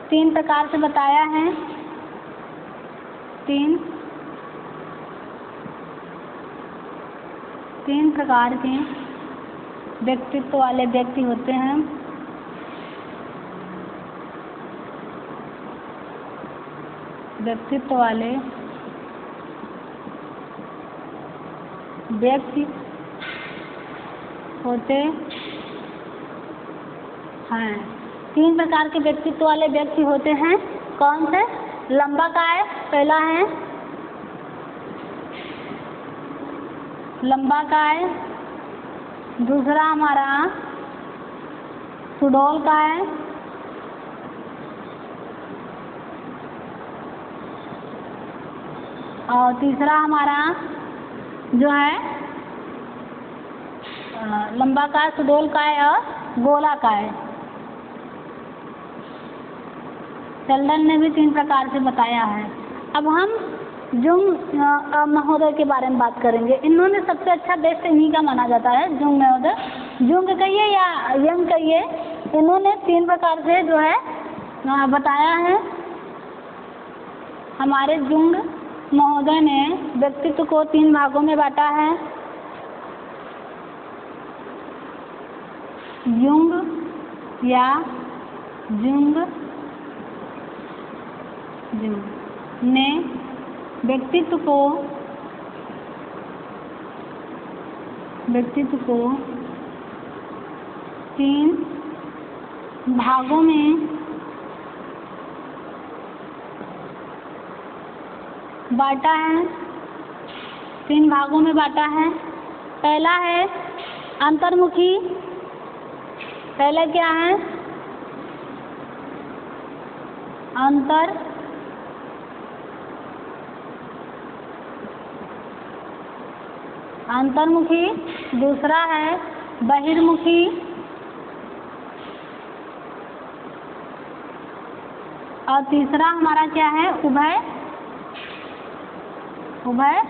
3 प्रकार से बताया है। 3 प्रकार के व्यक्तित्व वाले व्यक्ति होते हैं। व्यक्तित्व वाले व्यक्ति होते हैं। 3 प्रकार के व्यक्तित्व वाले व्यक्ति होते हैं। कौन से? लंबाकाय पहला है, लंबाकाय। दूसरा हमारा सुडौलकाय। और तीसरा हमारा जो है लंबाकाय, सुडौलकाय और गोलाकाय। शेल्डन ने भी 3 प्रकार से बताया है। अब हम जुंग महोदय के बारे में बात करेंगे। इन्होंने सबसे अच्छा बेस्ट इन्हीं का माना जाता है, जुंग महोदय। जुंग कहिए या यंग कहिए, इन्होंने 3 प्रकार से जो है बताया है। हमारे जुंग महोदय ने व्यक्तित्व को 3 भागों में बांटा है। युंग या जुंग ने व्यक्तित्व को 3 भागों में बांटा है। 3 भागों में बांटा है। पहला है अंतर्मुखी। पहला क्या है? अंतर्मुखी। दूसरा है बहिर्मुखी। और तीसरा हमारा क्या है? उभयमुखी।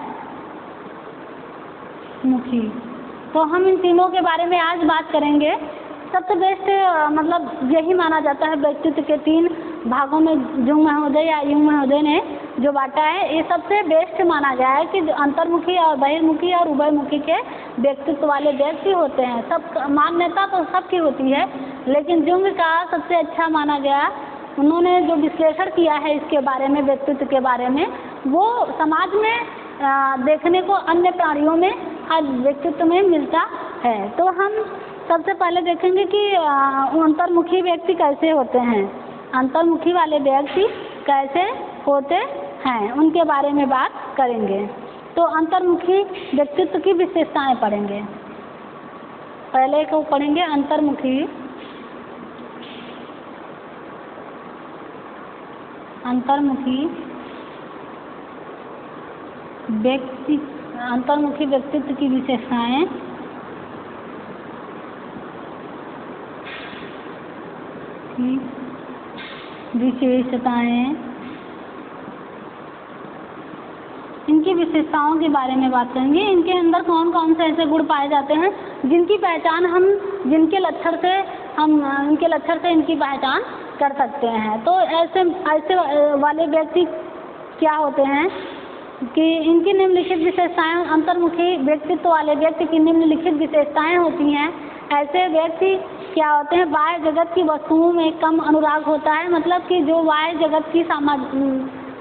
तो हम इन तीनों के बारे में आज बात करेंगे। सबसे बेस्ट मतलब यही माना जाता है, व्यक्तित्व के 3 भागों में जुंग महोदय या युंग महोदय ने जो बांटा है, ये सबसे बेस्ट माना गया है कि जो अंतर्मुखी और बहिर्मुखी और उभयमुखी के व्यक्तित्व वाले व्यक्ति होते हैं। सब मान्यता तो सबकी होती है, लेकिन जुंग का सबसे अच्छा माना गया। उन्होंने जो विश्लेषण किया है इसके बारे में, व्यक्तित्व के बारे में, वो समाज में देखने को अन्य प्राणियों में हर व्यक्तित्व में मिलता है। तो हम सबसे पहले देखेंगे कि अंतर्मुखी व्यक्ति कैसे होते हैं। अंतर्मुखी वाले व्यक्ति कैसे होते हैं, उनके बारे में बात करेंगे। तो अंतर्मुखी व्यक्तित्व की विशेषताएं पढ़ेंगे। पहले को पढ़ेंगे अंतर्मुखी व्यक्तित्व की विशेषताएं। इनकी विशेषताओं के बारे में बात करेंगे। इनके अंदर कौन कौन से ऐसे गुण पाए जाते हैं जिनकी पहचान हम इनके लक्षण से इनकी पहचान कर सकते हैं। तो ऐसे वाले व्यक्ति क्या होते हैं कि इनकी निम्नलिखित विशेषताएं, अंतर्मुखी व्यक्तित्व वाले व्यक्ति की निम्नलिखित विशेषताएं होती हैं। ऐसे व्यक्ति क्या होते हैं? बाह्य जगत की वस्तुओं में कम अनुराग होता है। मतलब कि जो बाह्य जगत की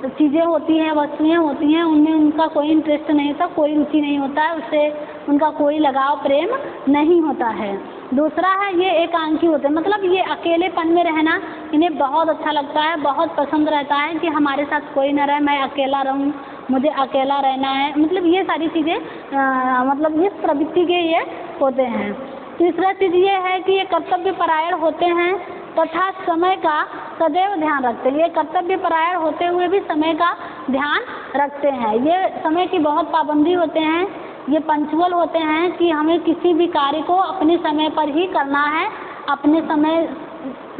चीज़ें होती हैं, वस्तुएं होती हैं, उनमें उनका कोई इंटरेस्ट नहीं होता, कोई रुचि नहीं होता है, उससे उनका कोई लगाव प्रेम नहीं होता है। दूसरा है ये एकांकी होते हैं। मतलब ये अकेलेपन में रहना इन्हें बहुत अच्छा लगता है, बहुत पसंद रहता है कि हमारे साथ कोई न रहे, मैं अकेला रहूं, मुझे अकेला रहना है। मतलब ये सारी चीज़ें मतलब इस प्रवृत्ति के ये होते हैं। तीसरा चीज़ ये है कि ये कर्तव्य परायण होते हैं तथा समय का सदैव ध्यान रखते हैं। ये कर्तव्य परायण होते हुए भी समय का ध्यान रखते हैं। ये समय की बहुत पाबंदी होते हैं। ये पंक्चुअल होते हैं कि हमें किसी भी कार्य को अपने समय पर ही करना है, अपने समय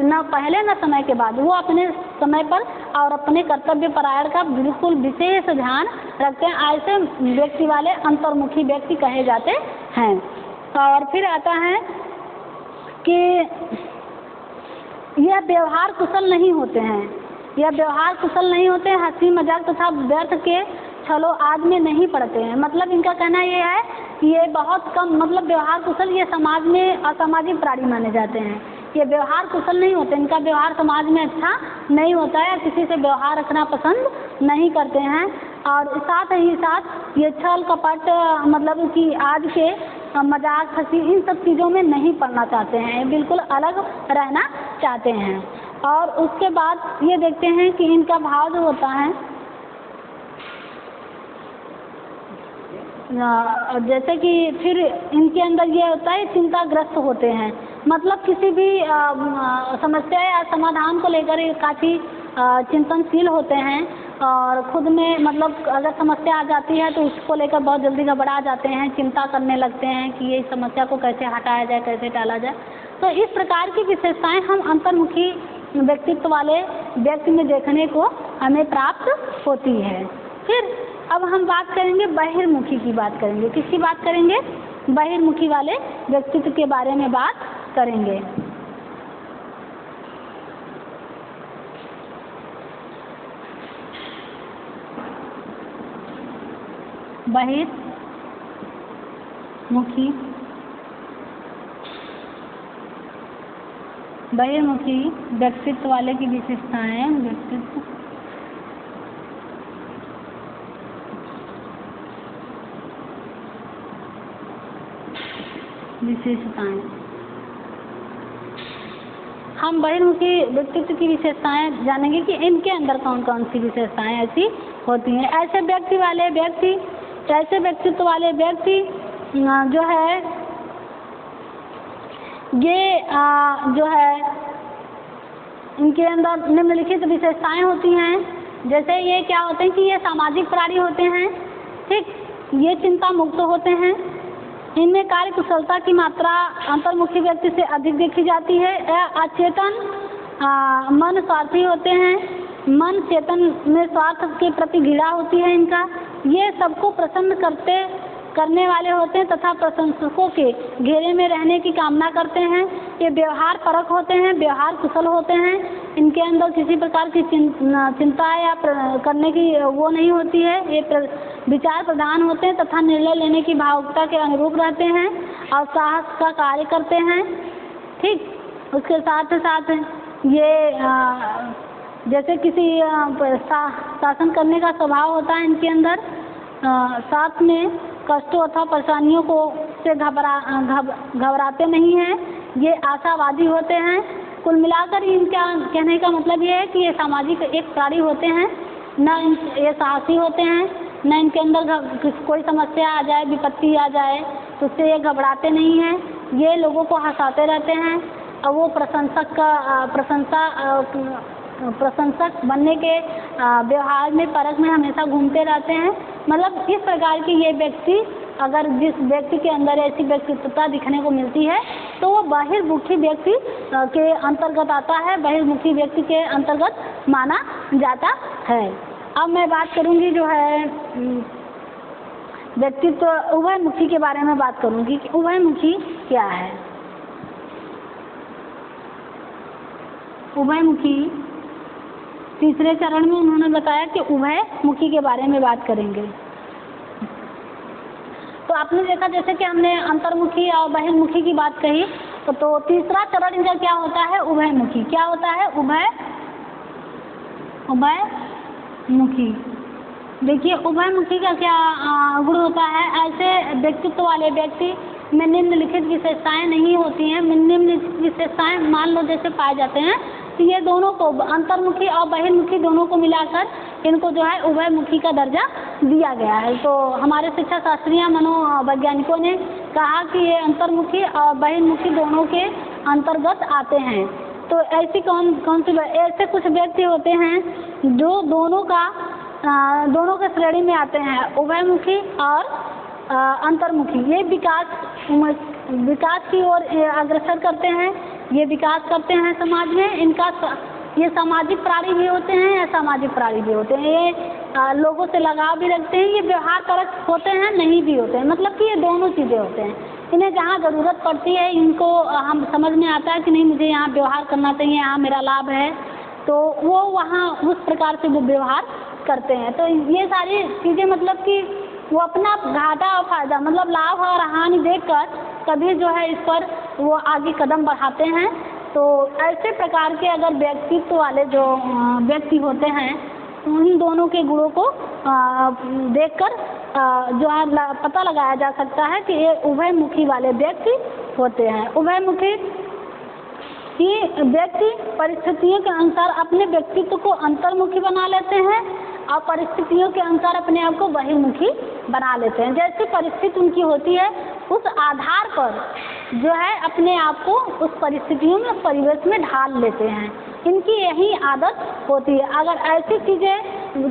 न पहले न समय के बाद। वो अपने समय पर और अपने कर्तव्य परायण का बिल्कुल विशेष ध्यान रखते हैं। ऐसे व्यक्ति वाले अंतर्मुखी व्यक्ति कहे जाते हैं। और फिर आता है कि यह व्यवहार कुशल नहीं होते हैं। यह व्यवहार कुशल नहीं होते हैं, हंसी मजाक तथा व्यर्थ के छलो आज में नहीं पड़ते हैं। मतलब इनका कहना ये है कि ये बहुत कम, मतलब व्यवहार कुशल, ये समाज में असामाजिक प्राणी माने जाते हैं। ये व्यवहार कुशल नहीं होते, इनका व्यवहार समाज में अच्छा नहीं होता है, किसी से व्यवहार रखना पसंद नहीं करते हैं। और साथ ही साथ ये छल कपट, मतलब कि आज के मजाक हंसी, इन सब चीज़ों में नहीं पड़ना चाहते हैं, बिल्कुल अलग रहना चाहते हैं। और उसके बाद ये देखते हैं कि इनका भाव जो होता है, जैसे कि फिर इनके अंदर ये होता है चिंताग्रस्त होते हैं। मतलब किसी भी समस्या या समाधान को लेकर काफ़ी चिंतनशील होते हैं और खुद में, मतलब अगर समस्या आ जाती है तो उसको लेकर बहुत जल्दी घबरा जाते हैं, चिंता करने लगते हैं कि ये समस्या को कैसे हटाया जाए, कैसे टाला जाए। तो इस प्रकार की विशेषताएं हम अंतर्मुखी व्यक्तित्व वाले व्यक्ति में देखने को हमें प्राप्त होती है। फिर अब हम बात करेंगे बहिर्मुखी की बात करेंगे। किसकी बात करेंगे? बहिर्मुखी वाले व्यक्तित्व के बारे में बात करेंगे। बहिर्मुखी व्यक्तित्व वाले की विशेषताएं, विशेषताएं। हम बहिर्मुखी व्यक्तित्व की विशेषताएं जानेंगे कि इनके अंदर कौन कौन सी विशेषताएं ऐसी होती हैं। ऐसे व्यक्तित्व वाले व्यक्ति जो है ये जो है इनके अंदर निम्नलिखित विशेषताएं होती हैं। जैसे ये क्या होते हैं कि ये सामाजिक प्राणी होते हैं, ठीक। ये चिंता मुक्त होते हैं। इनमें कार्य कुशलता की मात्रा अंतर्मुखी व्यक्ति से अधिक देखी जाती है। अचेतन मन स्वार्थी होते हैं। मन चेतन में स्वार्थ के प्रति घृणा होती है इनका। ये सबको प्रसन्न करने वाले होते हैं तथा प्रशंसकों के घेरे में रहने की कामना करते हैं। ये व्यवहार परक होते हैं, व्यवहार कुशल होते हैं। इनके अंदर किसी प्रकार की चिंता या करने की वो नहीं होती है। ये विचार प्रधान होते हैं तथा निर्णय लेने की भावुकता के अनुरूप रहते हैं और साहस का कार्य करते हैं, ठीक। उसके साथ साथ ये जैसे किसी शासन करने का स्वभाव होता है इनके अंदर। साथ में कष्टों अथवा परेशानियों को से घबराते नहीं हैं। ये आशावादी होते हैं। कुल मिलाकर इनका कहने का मतलब ये है कि ये सामाजिक एक प्राणी होते हैं। न ये साहसी होते हैं, न इनके अंदर कोई समस्या आ जाए, विपत्ति आ जाए तो उससे ये घबराते नहीं हैं। ये लोगों को हंसाते रहते हैं और वो प्रशंसक बनने के व्यवहार में परख में हमेशा घूमते रहते हैं। मतलब इस प्रकार की ये व्यक्ति, अगर जिस व्यक्ति के अंदर ऐसी व्यक्तित्वता दिखने को मिलती है तो वो बहिर्मुखी व्यक्ति के अंतर्गत आता है, बहिर्मुखी व्यक्ति के अंतर्गत माना जाता है। अब मैं बात करूंगी जो है व्यक्तित्व उभयमुखी के बारे में बात करूंगी कि उभयमुखी क्या है। उभयमुखी तीसरे चरण में उन्होंने बताया कि उभयमुखी के बारे में बात करेंगे। तो आपने देखा जैसे कि हमने अंतर्मुखी और बहिर्मुखी की बात कही, तो तीसरा चरण इनका क्या होता है? उभयमुखी। क्या होता है? उभयमुखी। देखिए उभयमुखी का क्या गुण होता है? ऐसे व्यक्तित्व वाले व्यक्ति में निम्नलिखित विशेषताएं नहीं होती हैं। निम्नलिखित विशेषताएं मान लो जैसे पाए जाते हैं तो ये दोनों को, अंतर्मुखी और बहिर्मुखी दोनों को मिलाकर इनको जो है उभयमुखी का दर्जा दिया गया है। तो हमारे शिक्षा शास्त्रीय मनोवैज्ञानिकों ने कहा कि ये अंतर्मुखी और बहिर्मुखी दोनों के अंतर्गत आते हैं। तो ऐसी कौन सी ऐसे कुछ व्यक्ति होते हैं जो दोनों के श्रेणी में आते हैं, उभयमुखी और अंतर्मुखी। ये विकास की ओर अग्रसर करते हैं, ये विकास करते हैं समाज में। ये सामाजिक प्राणी भी होते हैं या सामाजिक प्राणी भी होते हैं। ये लोगों से लगाव भी रखते हैं। ये व्यवहार परक होते हैं, नहीं भी होते हैं। मतलब कि ये दोनों चीज़ें होते हैं। इन्हें जहाँ ज़रूरत पड़ती है, इनको हम समझ में आता है कि नहीं मुझे यहाँ व्यवहार करना चाहिए, यहाँ मेरा लाभ है, तो वो वहाँ उस प्रकार से वो व्यवहार करते हैं। तो ये सारी चीज़ें मतलब कि वो अपना घाटा और फायदा, मतलब लाभ और हानि देखकर तभी जो है इस पर वो आगे कदम बढ़ाते हैं। तो ऐसे प्रकार के अगर व्यक्तित्व वाले जो व्यक्ति होते हैं तो उन दोनों के गुणों को देखकर जो है पता लगाया जा सकता है कि ये उभयमुखी वाले व्यक्ति होते हैं। उभयमुखी ये व्यक्ति परिस्थितियों के अनुसार अपने व्यक्तित्व को अंतर्मुखी बना लेते हैं और परिस्थितियों के अनुसार अपने आप को बहिर्मुखी बना लेते हैं। जैसी परिस्थिति उनकी होती है उस आधार पर जो है अपने आप को उस परिस्थितियों में, परिवेश में ढाल लेते हैं। इनकी यही आदत होती है। अगर ऐसी चीज़ें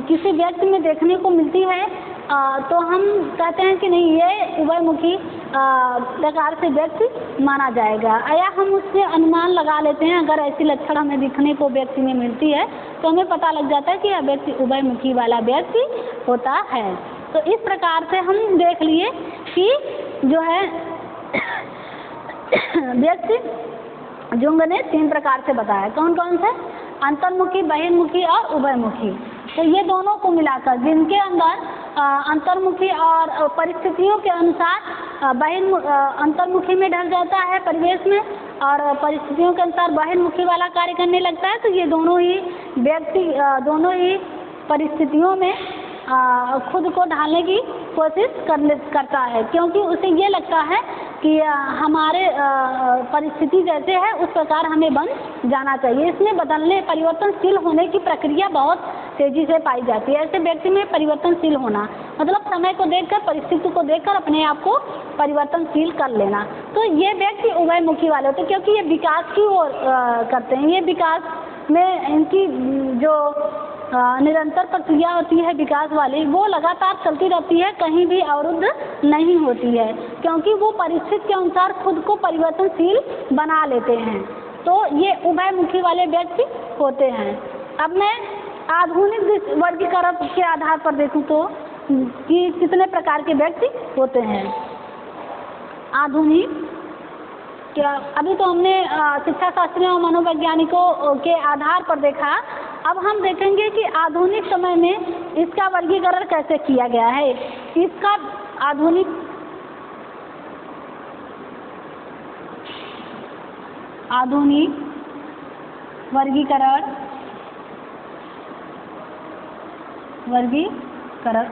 किसी व्यक्ति में देखने को मिलती है तो हम कहते हैं कि नहीं, ये उभयमुखी प्रकार से व्यक्ति माना जाएगा, या हम उससे अनुमान लगा लेते हैं। अगर ऐसी लक्षण हमें दिखने को व्यक्ति में मिलती है तो हमें पता लग जाता है कि यह व्यक्ति उभयमुखी वाला व्यक्ति होता है। तो इस प्रकार से हम देख लिए कि जो है व्यक्ति जुंग ने 3 प्रकार से बताया। कौन कौन से? अंतर्मुखी, बहिर्मुखी और उभयमुखी। तो ये दोनों को मिलाकर जिनके अंदर अंतर्मुखी और परिस्थितियों के अनुसार अंतर्मुखी में ढल जाता है परिवेश में, और परिस्थितियों के अनुसार बहिर्मुखी वाला कार्य करने लगता है, तो ये दोनों ही व्यक्ति दोनों ही परिस्थितियों में खुद को ढालने की कोशिश करता है, क्योंकि उसे ये लगता है कि हमारे परिस्थिति जैसे है उस प्रकार हमें बन जाना चाहिए। इसमें बदलने, परिवर्तनशील होने की प्रक्रिया बहुत तेजी से पाई जाती है। ऐसे व्यक्ति में परिवर्तनशील होना मतलब समय को देखकर, परिस्थिति को देखकर अपने आप को परिवर्तनशील कर लेना। तो ये व्यक्ति उभयमुखी वाले होते हैं, क्योंकि ये विकास की ओर करते हैं। ये विकास में इनकी जो निरंतर प्रक्रिया होती है विकास वाली, वो लगातार चलती रहती है, कहीं भी अवरुद्ध नहीं होती है, क्योंकि वो परिस्थिति के अनुसार खुद को परिवर्तनशील बना लेते हैं। तो ये उभयमुखी वाले व्यक्ति होते हैं। अब मैं आधुनिक वर्गीकरण के आधार पर देखूं तो कि कितने प्रकार के व्यक्ति होते हैं। आधुनिक क्या, अभी तो हमने शिक्षा शास्त्रियों और मनोवैज्ञानिकों के आधार पर देखा। अब हम देखेंगे कि आधुनिक समय में इसका वर्गीकरण कैसे किया गया है। इसका आधुनिक वर्गीकरण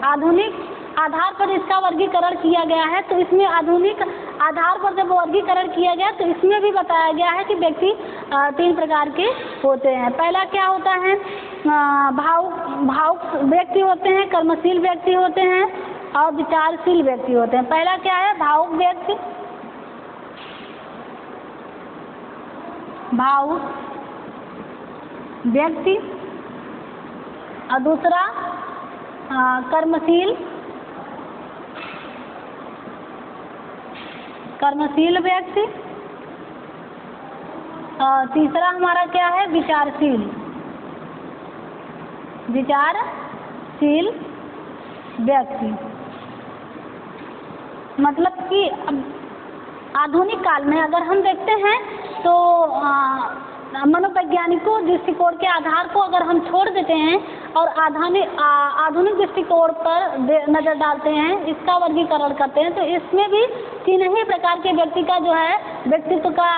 आधुनिक आधार पर इसका वर्गीकरण किया गया है। तो इसमें आधुनिक आधार पर जब वर्गीकरण किया गया तो इसमें भी बताया गया है कि व्यक्ति 3 प्रकार के होते हैं। पहला क्या होता है? भावुक व्यक्ति होते हैं, कर्मशील व्यक्ति होते हैं और विचारशील व्यक्ति होते हैं। पहला क्या है? भावुक व्यक्ति और दूसरा कर्मशील व्यक्ति, और तीसरा हमारा क्या है? विचारशील व्यक्ति। मतलब कि आधुनिक काल में अगर हम देखते हैं तो मनोवैज्ञानिकों दृष्टिकोण के आधार को अगर हम छोड़ देते हैं और आधुनिक दृष्टिकोण पर नजर डालते हैं, इसका वर्गीकरण करते हैं, तो इसमें भी 3 ही प्रकार के व्यक्ति का जो है व्यक्तित्व का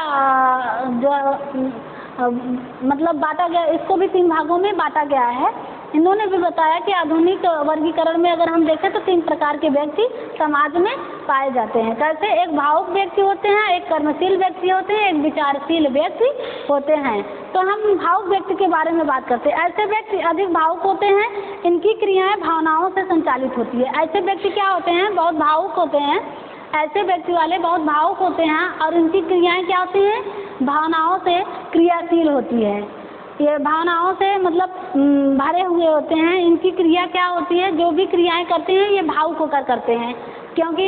मतलब बांटा गया। इसको भी 3 भागों में बांटा गया है। इन्होंने भी बताया कि आधुनिक वर्गीकरण में अगर हम देखें तो 3 प्रकार के व्यक्ति समाज में पाए जाते हैं। कैसे? एक भावुक व्यक्ति होते हैं, एक कर्मशील व्यक्ति होते हैं, एक विचारशील व्यक्ति होते हैं। तो हम भावुक व्यक्ति के बारे में बात करते हैं। ऐसे व्यक्ति अधिक भावुक होते हैं, इनकी क्रियाएं भावनाओं से संचालित होती है। ऐसे व्यक्ति क्या होते हैं? बहुत भावुक होते हैं। ऐसे व्यक्ति वाले बहुत भावुक होते हैं और इनकी क्रियाएं क्या होती हैं? भावनाओं से क्रियाशील होती है। ये भावनाओं से मतलब भरे हुए होते हैं। इनकी क्रिया क्या होती है? जो भी क्रियाएं करते हैं ये भावुक होकर करते हैं, क्योंकि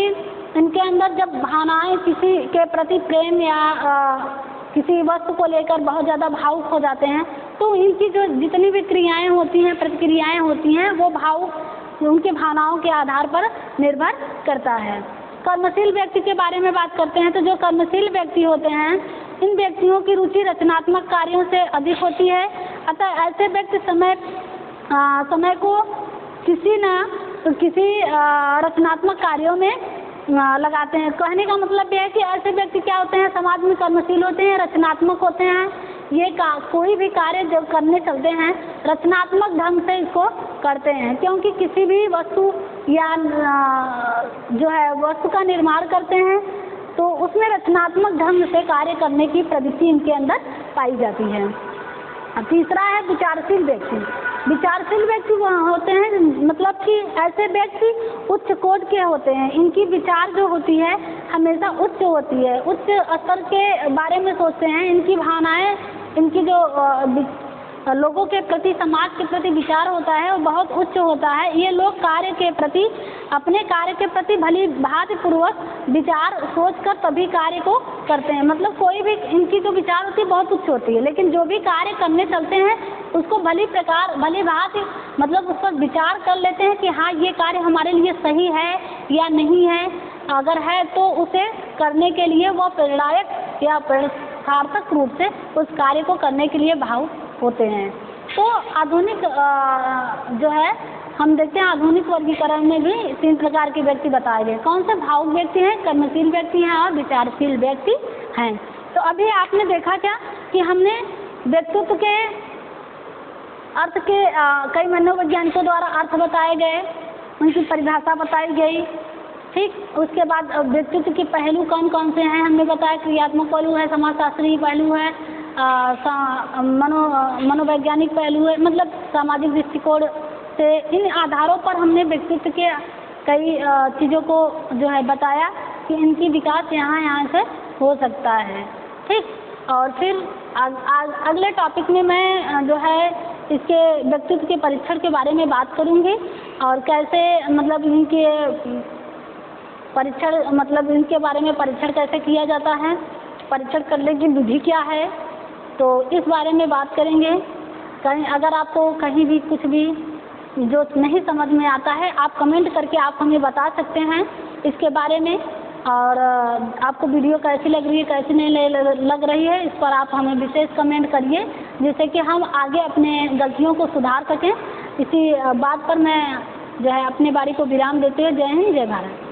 इनके अंदर जब भावनाएं किसी के प्रति प्रेम या किसी वस्तु को लेकर बहुत ज़्यादा भावुक हो जाते हैं, तो इनकी जो जितनी भी क्रियाएं होती हैं, प्रतिक्रियाएं होती हैं, वो भावुक उनके भावनाओं के आधार पर निर्भर करता है। कर्मशील व्यक्ति के बारे में बात करते हैं तो जो कर्मशील व्यक्ति होते हैं, इन व्यक्तियों की रुचि रचनात्मक कार्यों से अधिक होती है। अतः ऐसे व्यक्ति समय को किसी रचनात्मक कार्यों में लगाते हैं। कहने का मतलब यह है कि ऐसे व्यक्ति क्या होते हैं? समाज में कर्मशील होते हैं, रचनात्मक होते हैं। ये कोई भी कार्य जब करने चलते हैं रचनात्मक ढंग से इसको करते हैं, क्योंकि किसी भी वस्तु या जो है वस्तु का निर्माण करते हैं तो उसमें रचनात्मक ढंग से कार्य करने की प्रवृत्ति इनके अंदर पाई जाती है। तीसरा है विचारशील व्यक्ति। विचारशील व्यक्ति होते हैं मतलब कि ऐसे व्यक्ति उच्च कोटि के होते हैं। इनकी विचार जो होती है हमेशा उच्च होती है, उच्च स्तर के बारे में सोचते हैं। इनकी भावनाएं, इनकी जो लोगों के प्रति, समाज के प्रति विचार होता है वो बहुत उच्च होता है। ये लोग कार्य के प्रति, अपने कार्य के प्रति भली भांति पूर्वक विचार सोचकर तभी कार्य को करते हैं। मतलब कोई भी इनकी जो विचार होती है बहुत उच्च होती है, लेकिन जो भी कार्य करने चलते हैं उसको भली भांति मतलब उस पर विचार कर लेते हैं कि हाँ ये कार्य हमारे लिए सही है या नहीं है। अगर है तो उसे करने के लिए वो प्रेरणादायक या सार्थक रूप से उस कार्य को करने के लिए भावुक होते हैं। तो आधुनिक जो है हम देखते हैं आधुनिक वर्गीकरण में भी 3 प्रकार के व्यक्ति बताए गए। कौन से? भावुक व्यक्ति हैं, कर्मशील व्यक्ति हैं और विचारशील व्यक्ति हैं। तो अभी आपने देखा क्या कि हमने व्यक्तित्व के अर्थ के कई मनोवैज्ञानिकों द्वारा अर्थ बताए गए, उनकी परिभाषा बताई गई। ठीक, उसके बाद व्यक्तित्व के पहलू कौन कौन से हैं हमने बताया। क्रियात्मक पहलू है, समाजशास्त्रीय पहलू है, मनोवैज्ञानिक पहलू है, मतलब सामाजिक दृष्टिकोण से। इन आधारों पर हमने व्यक्तित्व के कई चीज़ों को जो है बताया कि इनकी विकास यहाँ से हो सकता है। ठीक, और फिर अगले टॉपिक में मैं जो है इसके व्यक्तित्व के परीक्षण के बारे में बात करूँगी और कैसे मतलब इनके परीक्षण, मतलब इनके बारे में परीक्षण कैसे किया जाता है, परीक्षण करने की विधि क्या है, तो इस बारे में बात करेंगे। कहीं अगर आपको कहीं भी कुछ भी जो नहीं समझ में आता है आप कमेंट करके आप हमें बता सकते हैं इसके बारे में। और आपको वीडियो कैसी लग रही है, कैसी नहीं लग रही है, इस पर आप हमें विशेष कमेंट करिए जिससे कि हम आगे अपने गलतियों को सुधार सकें। इसी बात पर मैं जो है अपनी बारी को विराम देते हुए जय हिंद, जय भारत।